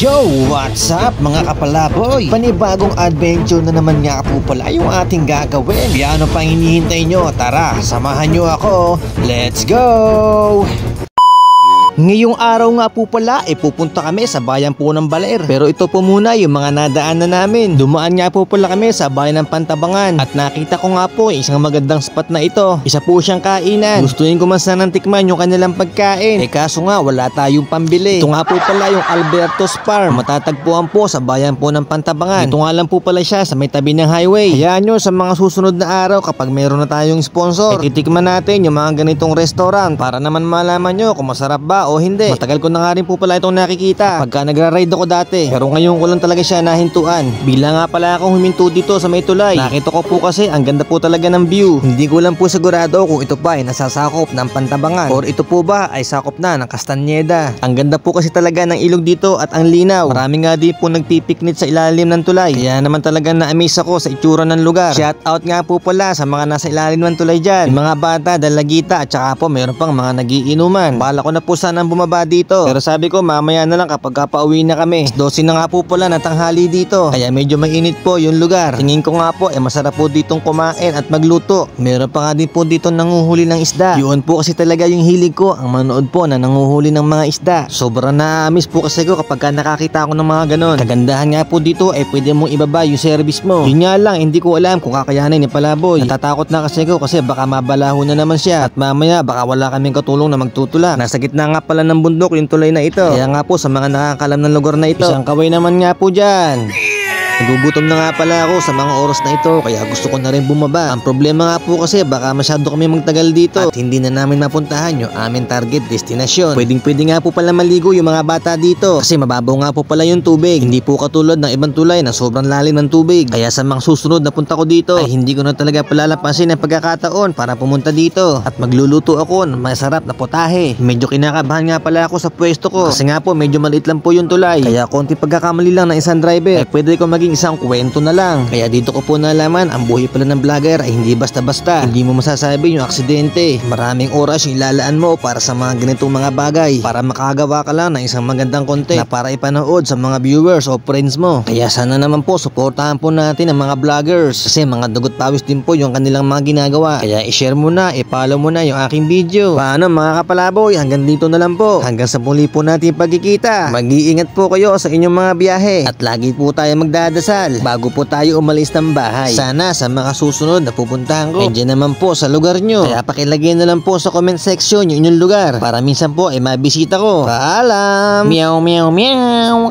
Yo! What's up mga kapalaboy? Panibagong adventure na naman nga po pala yung ating gagawin. Kaya ano pang hinihintay nyo? Tara, samahan nyo ako. Let's go! Ngayong araw nga po pala pupunta kami sa bayan po ng Baler. Pero ito po muna yung mga nadaanan namin. Dumaan nga po pala kami sa bayan ng Pantabangan at nakita ko nga po isang magandang spot na ito. Isa po siyang kainan. Gustuin ko man sanang tikman yung kanilang pagkain. Kaso nga wala tayong pambili. Ito nga po pala yung Alberto's Farm. Matatagpuan po sa bayan po ng Pantabangan. Ito nga lang po pala siya sa may tabi ng highway. Hayaan nyo sa mga susunod na araw kapag meron na tayong sponsor, titikman natin yung mga ganitong restaurant para naman malaman nyo kung masarap ba o hindi. Matagal ko na nga rin po pala itong nakikita pagka nagra-ride ako dati, pero ngayon ko lang talaga siya nahintuan. Bila nga pala akong huminto dito sa may tulay, nakita ko po kasi ang ganda po talaga ng view. Hindi ko lang po sigurado kung ito pa ay nasasakop ng Pantabangan or ito po ba ay sakop na ng Castañeda. Ang ganda po kasi talaga ng ilog dito at ang linaw. Marami nga din po nagpipiknit sa ilalim ng tulay, kaya naman talaga na-amaze ako sa itsura ng lugar. Shout out nga po pala sa mga nasa ilalim ng tulay dyan, yung mga bata, dalagita at saka po meron pang mga nagiinuman. Bala ko na po sanang bumaba dito, pero sabi ko mamaya na lang kapag pauwi na kami. 12 na nga po pala na tanghali dito, kaya medyo mainit po yung lugar. Tingin ko nga po masarap po ditong kumain at magluto. Meron pa nga din po dito nanguhuli ng isda. Yun po kasi talaga yung hilig ko, ang manood po na nanguhuli ng mga isda. Sobrang na-miss po kasi ko kapag nakakita ako ng mga ganon. Kagandahan nga po dito pwede mong ibaba yung service mo. Yun nga lang, hindi ko alam kung kakayanin ni Palaboy. Natatakot na kasi ko kasi baka mabalaho na naman siya at mamaya baka wala kaming katulong na magtutulak. Nasa gitna nga pala ng bundok yung tulay na ito, kaya nga po sa mga nakakalam ng lugar na ito, isang kaway naman nga po dyan. Nagugutom na nga pala ako sa mga oras na ito, kaya gusto ko na rin bumaba. Ang problema nga po kasi baka masyado kami magtagal dito at hindi na namin mapuntahan yung aming target destination. Pwede nga po pala maligo yung mga bata dito kasi mababaw nga po pala yung tubig. Hindi po katulad ng ibang tulay na sobrang lalim ng tubig. Kaya sa mga susunod na punta ko dito ay hindi ko na talaga palalampasin ang pagkakataon para pumunta dito at magluluto ako ng masarap na potahe. Medyo kinakabahan nga pala ako sa pwesto ko kasi nga po medyo maliit lang po yung tulay, kaya konti pagkakamali lang ng isang driver pwede ko maging isang kwento na lang. Kaya dito ko po nalaman ang buhay pala ng vlogger ay hindi basta-basta. Hindi mo masasabi yung aksidente. Maraming oras yung ilalaan mo para sa mga ganitong mga bagay para makagawa ka lang ng isang magandang content na para ipanood sa mga viewers o friends mo. Kaya sana naman po suportahan po natin ang mga vloggers kasi mga dugot pawis din po yung kanilang mga ginagawa. Kaya i-share mo na, i-follow mo na yung aking video. Paano mga kapalaboy, hanggang dito na lang po. Hanggang sa muli po natin pagkikita. Mag-iingat po kayo sa inyong mga biyahe at lagi po tayo magdadasal bago po tayo umalis ng bahay. Sana sa mga susunod na pupuntahan ko nandiyan naman po sa lugar nyo. Kaya pakilagay na lang po sa comment section yung inyong lugar para minsan po mabisita ko. Paalam! Meow meow meow!